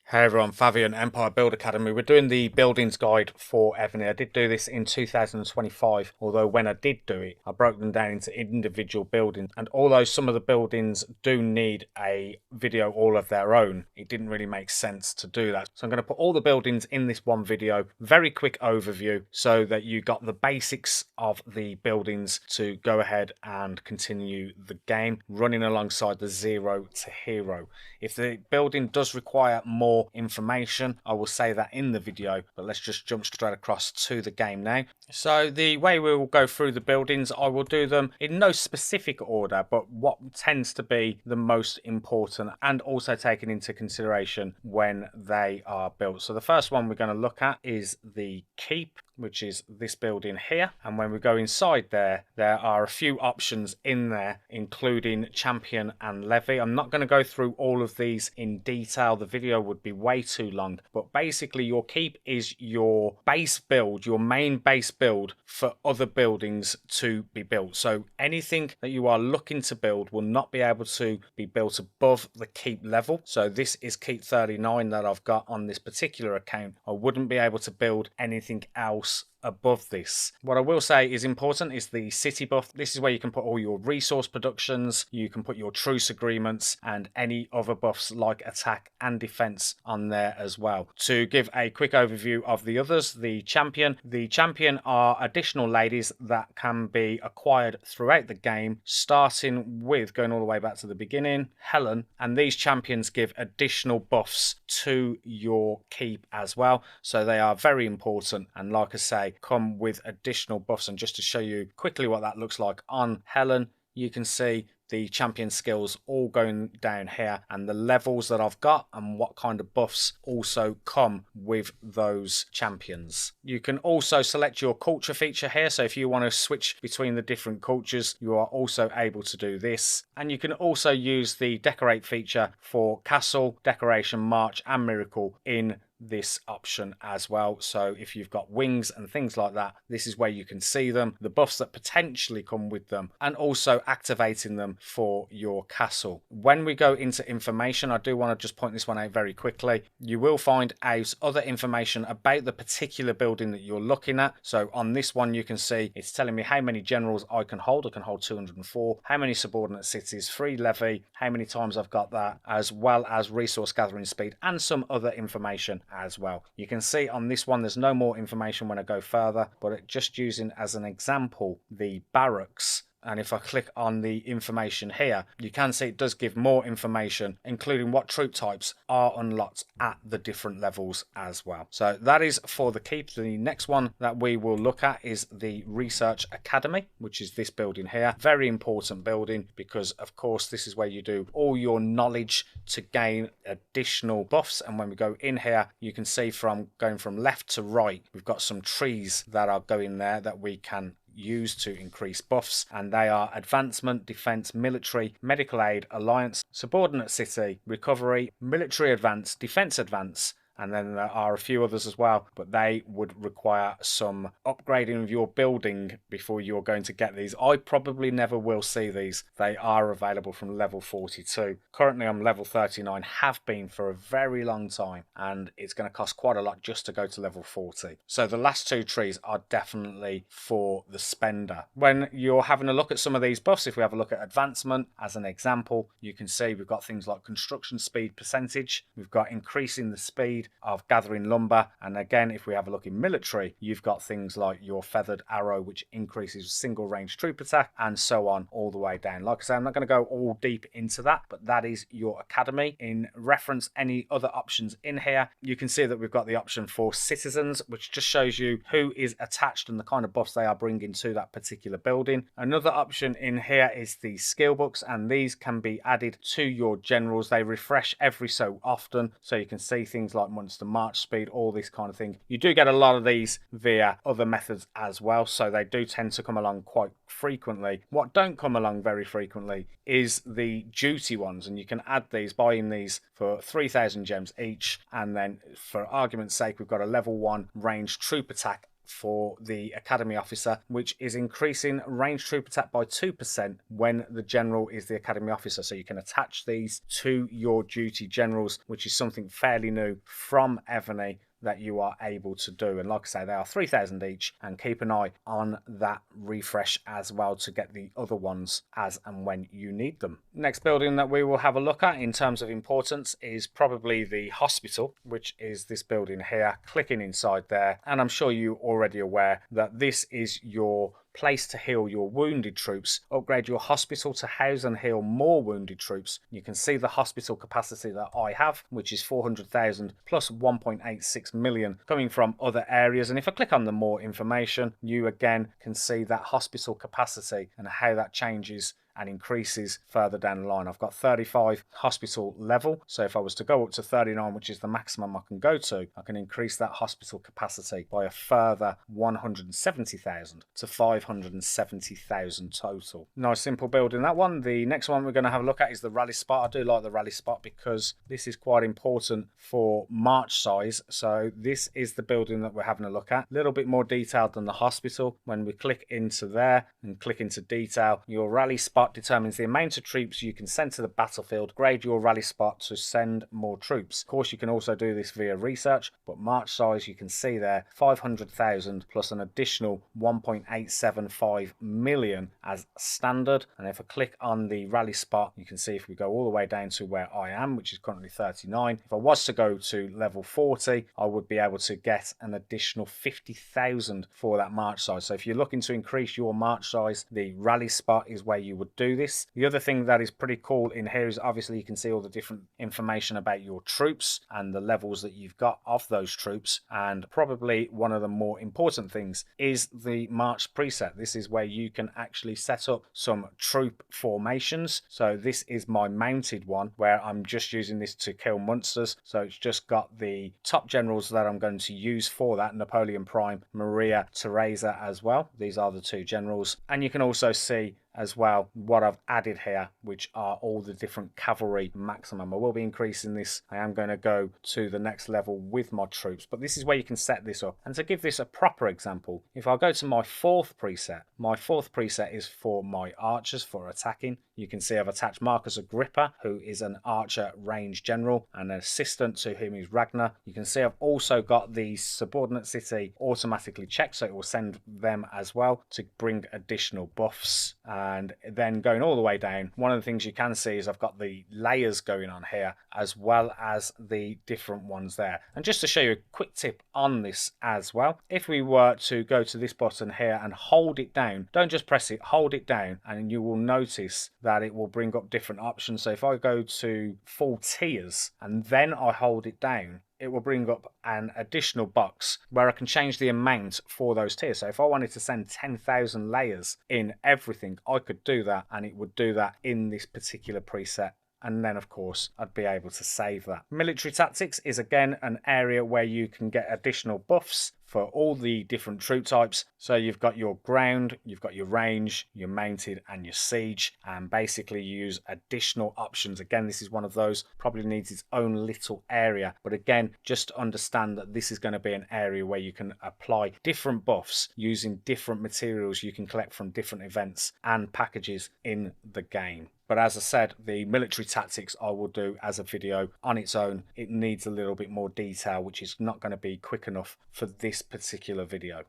Hey everyone, Fabian, Empire Build Academy. We're doing the buildings guide for Evony. I did do this in 2025, although when I did do it, I broke them down into individual buildings. And although some of the buildings do need a video all of their own, it didn't really make sense to do that. So I'm going to put all the buildings in this one video, very quick overview, so that you got the basics of the buildings to go ahead and continue the game, running alongside the zero to hero. If the building does require more information, I will say that in the video, but let's just jump straight across to the game now. So the way we will go through the buildings, I will do them in no specific order, but what tends to be the most important and also taken into consideration when they are built. So the first one we're going to look at is the keep, which is this building here. And when we go inside there are a few options in there, including champion and levy. I'm not going to go through all of these in detail. The video would be way too long, but basically your keep is your base build, your main base build for other buildings to be built. So anything that you are looking to build will not be able to be built above the keep level. So this is keep 39 that I've got on this particular account. I wouldn't be able to build anything else above this. What I will say is important is the city buff. This is where you can put all your resource productions, you can put your truce agreements and any other buffs like attack and defense on there as well. To give a quick overview of the others, the champion are additional ladies that can be acquired throughout the game, starting with going all the way back to the beginning, Helen, and these champions give additional buffs to your keep as well. So they are very important, and like I say, come with additional buffs. And just to show you quickly what that looks like on Helen, you can see the champion skills all going down here and the levels that I've got and what kind of buffs also come with those champions. You can also select your culture feature here, so if you want to switch between the different cultures, you are also able to do this. And you can also use the decorate feature for castle, decoration, march and miracle in this option as well. So if you've got wings and things like that, this is where you can see them, the buffs that potentially come with them, and also activating them for your castle. When we go into information, I do want to just point this one out very quickly. You will find out other information about the particular building that you're looking at. So on this one, you can see it's telling me how many generals I can hold. I can hold 204, how many subordinate cities, free levy, how many times I've got that, as well as resource gathering speed and some other information as well. You can see on this one there's no more information when I go further, but just using as an example the barracks, and if I click on the information here, you can see it does give more information, including what troop types are unlocked at the different levels as well. So that is for the keep. The next one that we will look at is the Research Academy, which is this building here. Very important building because, of course, this is where you do all your knowledge to gain additional buffs. And when we go in here, you can see from going from left to right, we've got some trees that are going there that we can used to increase buffs, and they are advancement, defense, military, medical aid, alliance, subordinate city, recovery, military advance, defense advance, and then there are a few others as well, but they would require some upgrading of your building before you're going to get these. I probably never will see these. They are available from level 42. Currently I'm level 39, have been for a very long time, and it's going to cost quite a lot just to go to level 40. So the last two trees are definitely for the spender. When you're having a look at some of these buffs, if we have a look at advancement as an example, you can see we've got things like construction speed percentage, we've got increasing the speed of gathering lumber, and again if we have a look in military, you've got things like your feathered arrow, which increases single range troop attack, and so on all the way down. Like I say, I'm not going to go all deep into that, but that is your academy. In reference any other options in here, you can see that we've got the option for citizens, which just shows you who is attached and the kind of buffs they are bringing to that particular building. Another option in here is the skill books, and these can be added to your generals. They refresh every so often, so you can see things like monster march speed, all this kind of thing. You do get a lot of these via other methods as well, so they do tend to come along quite frequently. What don't come along very frequently is the duty ones, and you can add these, buying these for 3,000 gems each, and then for argument's sake we've got a level 1 ranged troop attack for the Academy Officer, which is increasing range troop attack by 2% when the General is the Academy Officer. So you can attach these to your duty generals, which is something fairly new from Evony that you are able to do. And like I say, they are 3,000 each, and keep an eye on that refresh as well to get the other ones as and when you need them. Next building that we will have a look at in terms of importance is probably the hospital, which is this building here. Clicking inside there, and I'm sure you're already aware that this is your place to heal your wounded troops. Upgrade your hospital to house and heal more wounded troops. You can see the hospital capacity that I have, which is 400,000 plus 1.86 million coming from other areas. And if I click on the more information, you again can see that hospital capacity and how that changes and increases further down the line. I've got 35 hospital level, so if I was to go up to 39, which is the maximum I can go to, I can increase that hospital capacity by a further 170,000 to 570,000 total. Nice simple building, that one. The next one we're going to have a look at is the rally spot. I do like the rally spot because this is quite important for march size. So this is the building that we're having a look at. A little bit more detailed than the hospital. When we click into there and click into detail, your rally spot determines the amount of troops you can send to the battlefield. Grade your rally spot to send more troops. Of course, you can also do this via research, but march size, you can see there, 500,000 plus an additional 1.875 million as standard. And if I click on the rally spot, you can see if we go all the way down to where I am, which is currently 39, if I was to go to level 40, I would be able to get an additional 50,000 for that march size. So if you're looking to increase your march size, the rally spot is where you would do this. The other thing that is pretty cool in here is obviously you can see all the different information about your troops and the levels that you've got of those troops. And probably one of the more important things is the march preset. This is where you can actually set up some troop formations. So this is my mounted one where I'm just using this to kill monsters. So it's just got the top generals that I'm going to use for that, Napoleon Prime, Maria Theresa as well. These are the two generals. And you can also see as well what I've added here, which are all the different cavalry maximum. I will be increasing this. I am going to go to the next level with my troops, but this is where you can set this up. And to give this a proper example, if I go to my fourth preset is for my archers for attacking. You can see I've attached Marcus Agrippa, who is an archer range general, and an assistant to whom is Ragnar. You can see I've also got the subordinate city automatically checked, so it will send them as well to bring additional buffs. And then going all the way down, one of the things you can see is I've got the layers going on here as well as the different ones there. And just to show you a quick tip on this as well, if we were to go to this button here and hold it down, don't just press it, hold it down, and you will notice that it will bring up different options. So if I go to full tiers and then I hold it down, it will bring up an additional box where I can change the amount for those tiers. So if I wanted to send 10,000 layers in everything, I could do that, and it would do that in this particular preset. And then of course I'd be able to save that. Military tactics is again an area where you can get additional buffs for all the different troop types. So you've got your ground, you've got your range, your mounted and your siege, and basically you use additional options. Again, this is one of those, probably needs its own little area, but again, just understand that this is going to be an area where you can apply different buffs using different materials you can collect from different events and packages in the game. But as I said, the military tactics I will do as a video on its own. It needs a little bit more detail, which is not going to be quick enough for this particular video.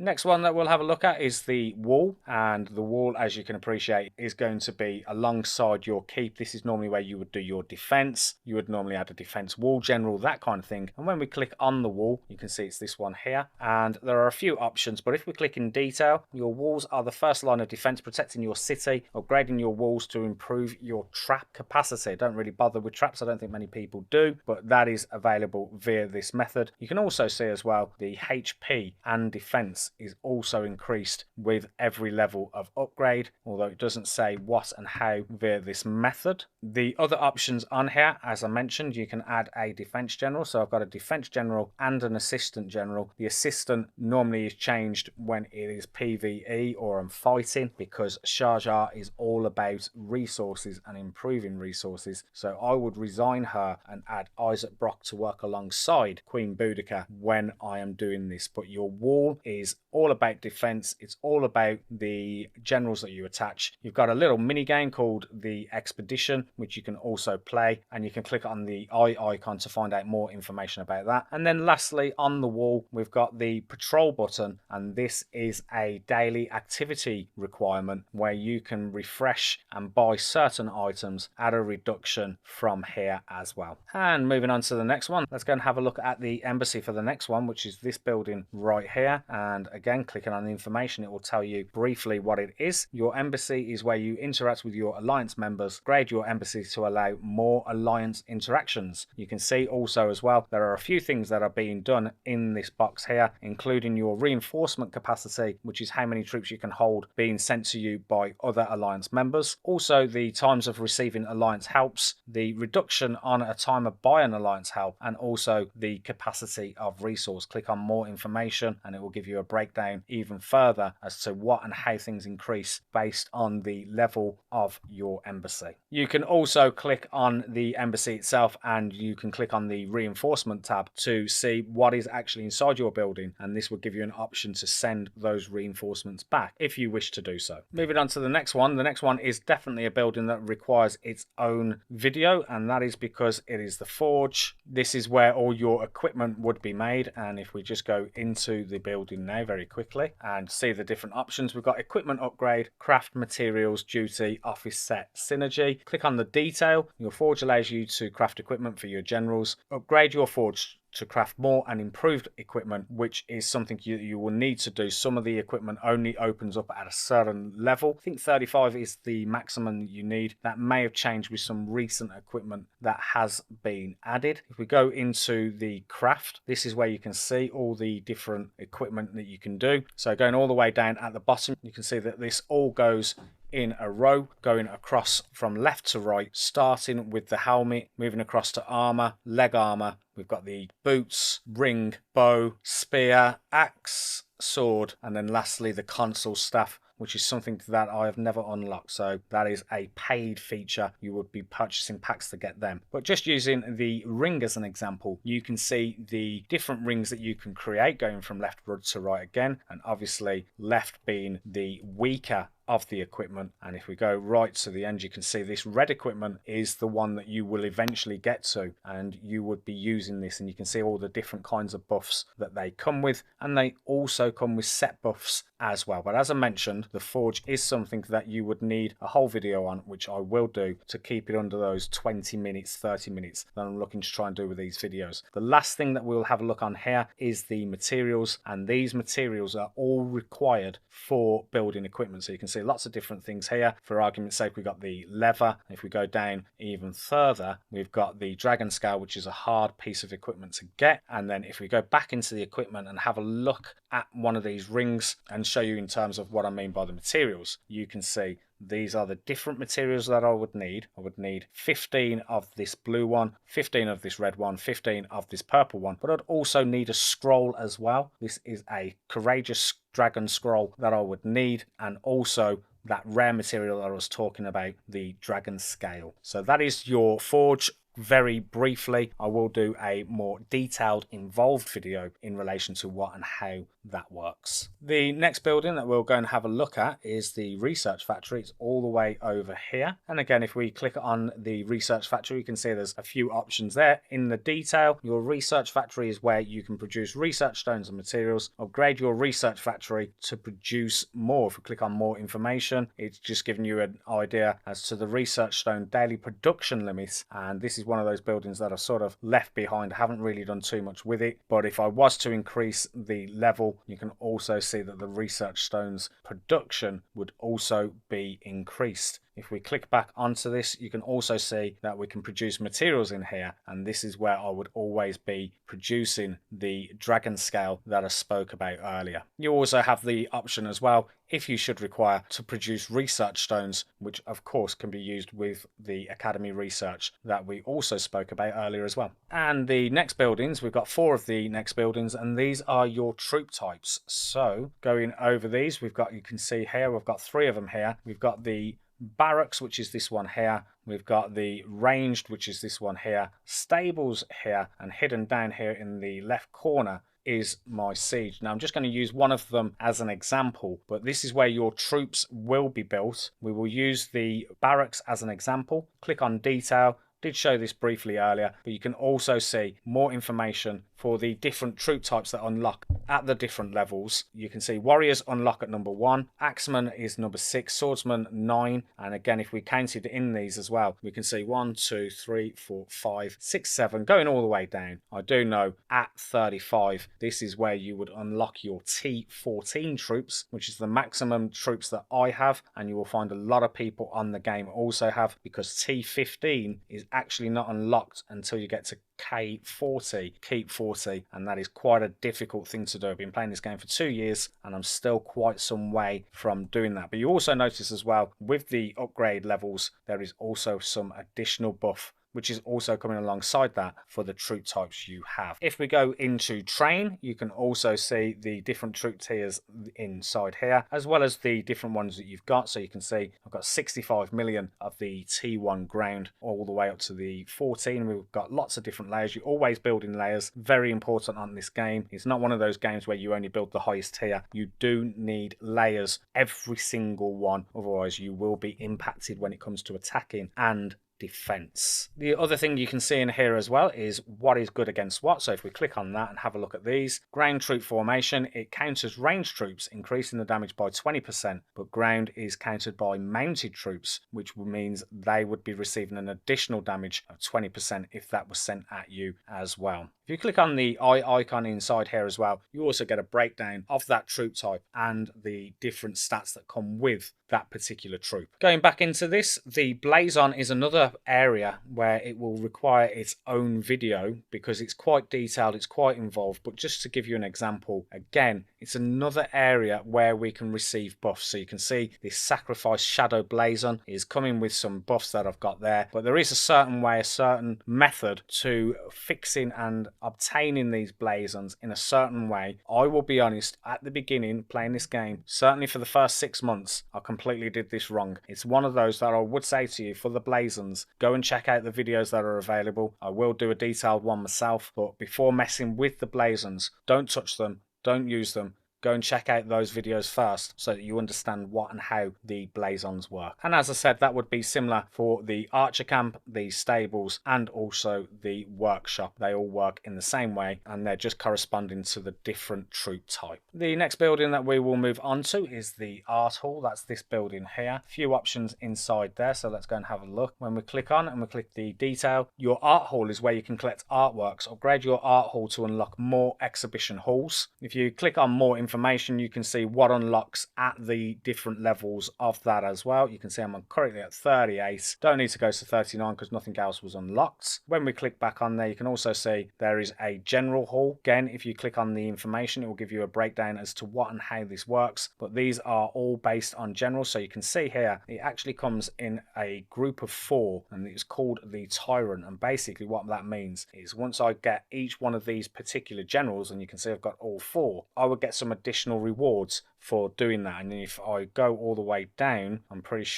Next one that we'll have a look at is the wall, and the wall, as you can appreciate, is going to be alongside your keep. This is normally where you would do your defense. You would normally add a defense wall general, that kind of thing. And when we click on the wall, you can see it's this one here, and there are a few options, but if we click in detail, your walls are the first line of defense, protecting your city, upgrading your walls to improve your trap capacity. Don't really bother with traps, I don't think many people do, but that is available via this method. You can also see as well the HP and defense defense is also increased with every level of upgrade, although it doesn't say what and how via this method. The other options on here, as I mentioned, you can add a defense general. So I've got a defense general and an assistant general. The assistant normally is changed when it is PvE or I'm fighting, because Jar Jar is all about resources and improving resources. So I would resign her and add Isaac Brock to work alongside Queen Boudica when I am doing this. But your wall is all about defense. It's all about the generals that you attach. You've got a little mini game called the Expedition, which you can also play, and you can click on the eye icon to find out more information about that. And then lastly, on the wall, we've got the patrol button, and this is a daily activity requirement where you can refresh and buy certain items at a reduction from here as well. And moving on to the next one, let's go and have a look at the embassy for the next one, which is this building right here. And again, clicking on the information, it will tell you briefly what it is. Your embassy is where you interact with your alliance members. Grade your embassy to allow more alliance interactions. You can see also as well, there are a few things that are being done in this box here, including your reinforcement capacity, which is how many troops you can hold being sent to you by other alliance members. Also the times of receiving alliance helps, the reduction on a timer by an alliance help, and also the capacity of resource. Click on more information and it will give you a breakdown even further as to what and how things increase based on the level of your embassy. You can also click on the embassy itself and you can click on the reinforcement tab to see what is actually inside your building, and this will give you an option to send those reinforcements back if you wish to do so. Moving on to the next one. The next one is definitely a building that requires its own video, and that is because it is the forge. This is where all your equipment would be made, and if we just go into the building now very quickly and see the different options, we've got equipment upgrade, craft materials, duty, office set, synergy. Click on the detail. Your forge allows you to craft equipment for your generals. Upgrade your forge to craft more and improved equipment, which is something you will need to do. Some of the equipment only opens up at a certain level. I think 35 is the maximum you need. That may have changed with some recent equipment that has been added. If we go into the craft, this is where you can see all the different equipment that you can do. So going all the way down at the bottom, you can see that this all goes in a row, going across from left to right, starting with the helmet, moving across to armor, leg armor. We've got the boots, ring, bow, spear, axe, sword, and then lastly the console staff, which is something that I have never unlocked. So that is a paid feature. You would be purchasing packs to get them. But just using the ring as an example, you can see the different rings that you can create going from left to right again, and obviously left being the weaker of the equipment. And if we go right to the end, you can see this red equipment is the one that you will eventually get to, and you would be using this, and you can see all the different kinds of buffs that they come with, and they also come with set buffs as well. But as I mentioned, the forge is something that you would need a whole video on, which I will do, to keep it under those 20 minutes 30 minutes that I'm looking to try and do with these videos. The last thing that we'll have a look on here is the materials, and these materials are all required for building equipment. So you can see lots of different things here. For argument's sake, we've got the leather. If we go down even further, we've got the dragon scale, which is a hard piece of equipment to get. And then if we go back into the equipment and have a look at one of these rings and show you in terms of what I mean by the materials, you can see these are the different materials that I would need. I would need 15 of this blue one, 15 of this red one, 15 of this purple one, but I'd also need a scroll as well. This is a courageous dragon scroll that I would need, and also that rare material that I was talking about, the dragon scale. So that is your forge. Very briefly, I will do a more detailed, involved video in relation to what and how that works. The next building that we'll go and have a look at is the research factory. It's all the way over here. And again, if we click on the research factory, you can see there's a few options there. In the detail, your research factory is where you can produce research stones and materials. Upgrade your research factory to produce more. If we click on more information, it's just giving you an idea as to the research stone daily production limits. And this is one of those buildings that I've sort of left behind. I haven't really done too much with it, but if I was to increase the level, you can also see that the research stones production would also be increased. If we click back onto this, you can also see that we can produce materials in here, and this is where I would always be producing the dragon scale that I spoke about earlier. You also have the option as well, if you should require, to produce research stones, which of course can be used with the Academy research that we also spoke about earlier as well. And the next buildings, we've got 4 of the next buildings, and these are your troop types. So going over these, you can see here, we've got 3 of them here. We've got the barracks, which is this one here. We've got the ranged, which is this one here. Stables here, and hidden down here in the left corner is my siege. Now I'm just going to use one of them as an example, but this is where your troops will be built. We will use the barracks as an example. Click on detail. Did show this briefly earlier, but you can also see more information for the different troop types that unlock at the different levels. You can see warriors unlock at number 1, axeman is number 6, swordsman 9, and again if we counted in these as well, we can see 1, 2, 3, 4, 5, 6, 7 going all the way down. I do know at 35 this is where you would unlock your T14 troops, which is the maximum troops that I have, and you will find a lot of people on the game also have, because T15 is actually not unlocked until you get to K40, keep 40, and that is quite a difficult thing to do. I've been playing this game for 2 years and I'm still quite some way from doing that. But you also notice as well, with the upgrade levels, there is also some additional buff which is also coming alongside that for the troop types you have. If we go into train, you can also see the different troop tiers inside here, as well as the different ones that you've got. So you can see I've got 65 million of the T1 ground all the way up to the 14. We've got lots of different layers. You're always building layers. Very important on this game. It's not one of those games where you only build the highest tier. You do need layers, every single one. Otherwise you will be impacted when it comes to attacking and defense. The other thing you can see in here as well is what is good against what. So if we click on that and have a look at these, ground troop formation, it counters ranged troops, increasing the damage by 20%, but ground is countered by mounted troops, which means they would be receiving an additional damage of 20% if that was sent at you as well. If you click on the eye icon inside here as well, you also get a breakdown of that troop type and the different stats that come with that particular troop. Going back into this, the Blazon is another area where it will require its own video because it's quite detailed, it's quite involved. But just to give you an example, again, it's another area where we can receive buffs. So you can see this Sacrifice Shadow Blazon is coming with some buffs that I've got there, but there is a certain way, a certain method to fixing and obtaining these Blazons in a certain way. I will be honest, at the beginning playing this game, certainly for the first 6 months, I completely did this wrong. It's one of those that I would say to you, for the Blazons, go and check out the videos that are available. I will do a detailed one myself, but before messing with the Blazons, don't touch them, don't use them. Go and check out those videos first so that you understand what and how the Blazons work. And as I said, that would be similar for the Archer Camp, the stables, and also the workshop. They all work in the same way and they're just corresponding to the different troop type. The next building that we will move on to is the Art Hall. That's this building here. A few options inside there, so let's go and have a look. When we click on and we click the detail, your Art Hall is where you can collect artworks. Upgrade your Art Hall to unlock more exhibition halls. If you click on more information, you can see what unlocks at the different levels of that as well. You can see I'm currently at 38. Don't need to go to 39 because nothing else was unlocked. When we click back on there, you can also see there is a general hall. Again, if you click on the information, it will give you a breakdown as to what and how this works, but these are all based on general. So you can see here it actually comes in a group of 4 and it's called the Tyrant, and basically what that means is once I get each one of these particular generals, and you can see I've got all 4, I would get some additional rewards for doing that. And if I go all the way down, I'm pretty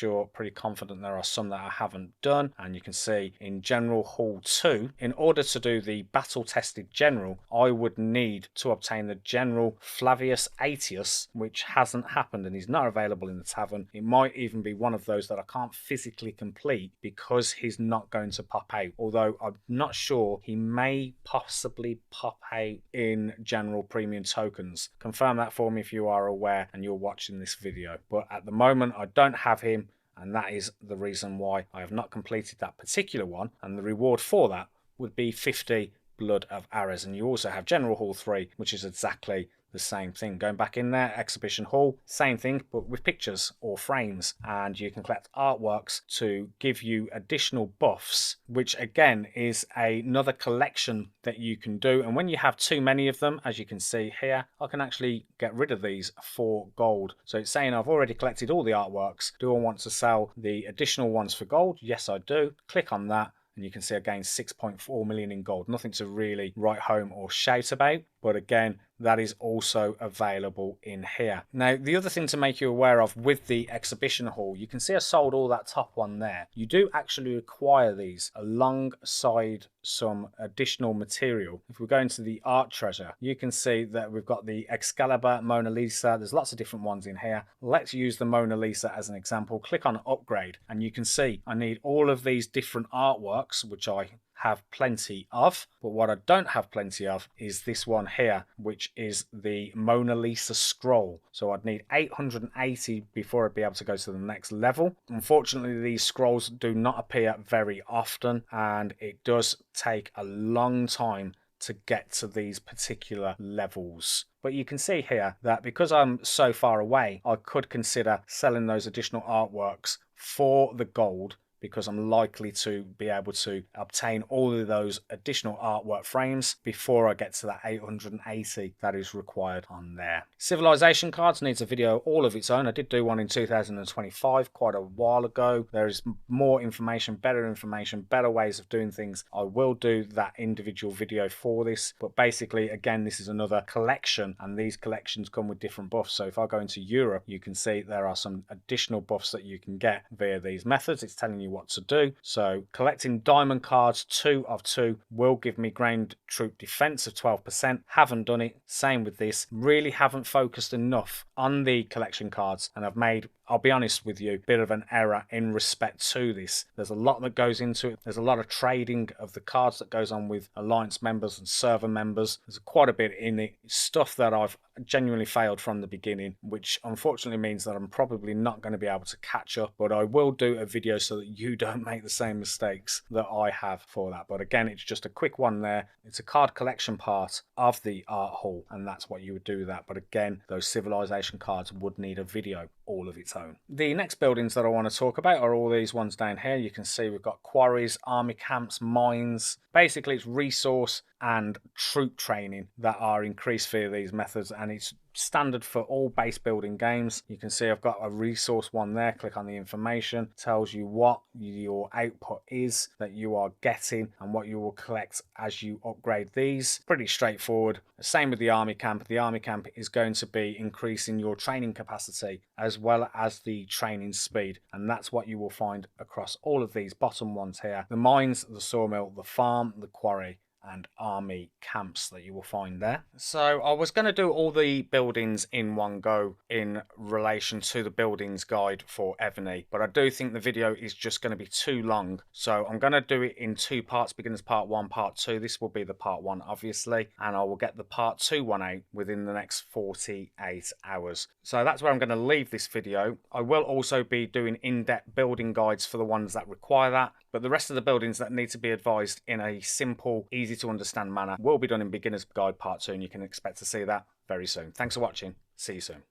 confident there are some that I haven't done. And you can see in General Hall 2, in order to do the battle tested general, I would need to obtain the General Flavius Aetius, which hasn't happened and he's not available in the tavern. It might even be one of those that I can't physically complete because he's not going to pop out, although I'm not sure. He may possibly pop out in General Premium Tokens. Confirm that for me if you are aware and you're watching this video. But at the moment I don't have him, and that is the reason why I have not completed that particular one, and the reward for that would be 50 Blood of Ares. And you also have General Hall 3, which is exactly the same thing. Going back in there, exhibition hall, same thing, but with pictures or frames, and you can collect artworks to give you additional buffs, which again is another collection that you can do. And when you have too many of them, as you can see here, I can actually get rid of these for gold. So it's saying I've already collected all the artworks. Do I want to sell the additional ones for gold? Yes, I do. Click on that, and you can see I gained 6.4 million in gold. Nothing to really write home or shout about, but again, that is also available in here. Now, the other thing to make you aware of with the exhibition hall, you can see I sold all that top one there. You do actually require these alongside some additional material. If we go into the art treasure, you can see that we've got the Excalibur, Mona Lisa. There's lots of different ones in here. Let's use the Mona Lisa as an example. Click on upgrade, and you can see I need all of these different artworks, which I have plenty of, but what I don't have plenty of is this one here, which is the Mona Lisa scroll. So I'd need 880 before I'd be able to go to the next level. Unfortunately, these scrolls do not appear very often, and it does take a long time to get to these particular levels. But you can see here that because I'm so far away, I could consider selling those additional artworks for the gold, because I'm likely to be able to obtain all of those additional artwork frames before I get to that 880 that is required on there. Civilization cards needs a video all of its own. I did do one in 2025, quite a while ago. There is more information, better ways of doing things. I will do that individual video for this, but basically, again, this is another collection, and these collections come with different buffs. So if I go into Europe, you can see there are some additional buffs that you can get via these methods. It's telling you what to do. So collecting diamond cards 2 of 2 will give me ground troop defense of 12%. Haven't done it. Same with this. Really haven't focused enough on the collection cards, and I've made, I'll be honest with you, a bit of an error in respect to this. There's a lot that goes into it. There's a lot of trading of the cards that goes on with alliance members and server members. There's quite a bit in it. Stuff that I've genuinely failed from the beginning, which unfortunately means that I'm probably not going to be able to catch up, but I will do a video so that you don't make the same mistakes that I have for that. But again, it's just a quick one there. It's a card collection part of the art hall, and that's what you would do that. But again, those civilization cards would need a video all of its own. The next buildings that I want to talk about are all these ones down here. You can see we've got quarries, army camps, mines. Basically, it's resource and troop training that are increased via these methods, and it's standard for all base building games. You can see I've got a resource one there. Click on the information, tells you what your output is that you are getting and what you will collect as you upgrade these. Pretty straightforward. Same with the army camp. The army camp is going to be increasing your training capacity as well as the training speed, and that's what you will find across all of these bottom ones here. The mines, the sawmill, the farm, the quarry, and army camps that you will find there. So I was going to do all the buildings in one go in relation to the buildings guide for Evony, but I do think the video is just going to be too long, so I'm going to do it in 2 parts. Beginners part 1, part 2. This will be the part 1 obviously, and I will get the part 2 one out within the next 48 hours. So that's where I'm going to leave this video. I will also be doing in-depth building guides for the ones that require that, but the rest of the buildings that need to be advised in a simple, easy to understand manner will be done in Beginner's Guide Part 2, and you can expect to see that very soon. Thanks for watching. See you soon.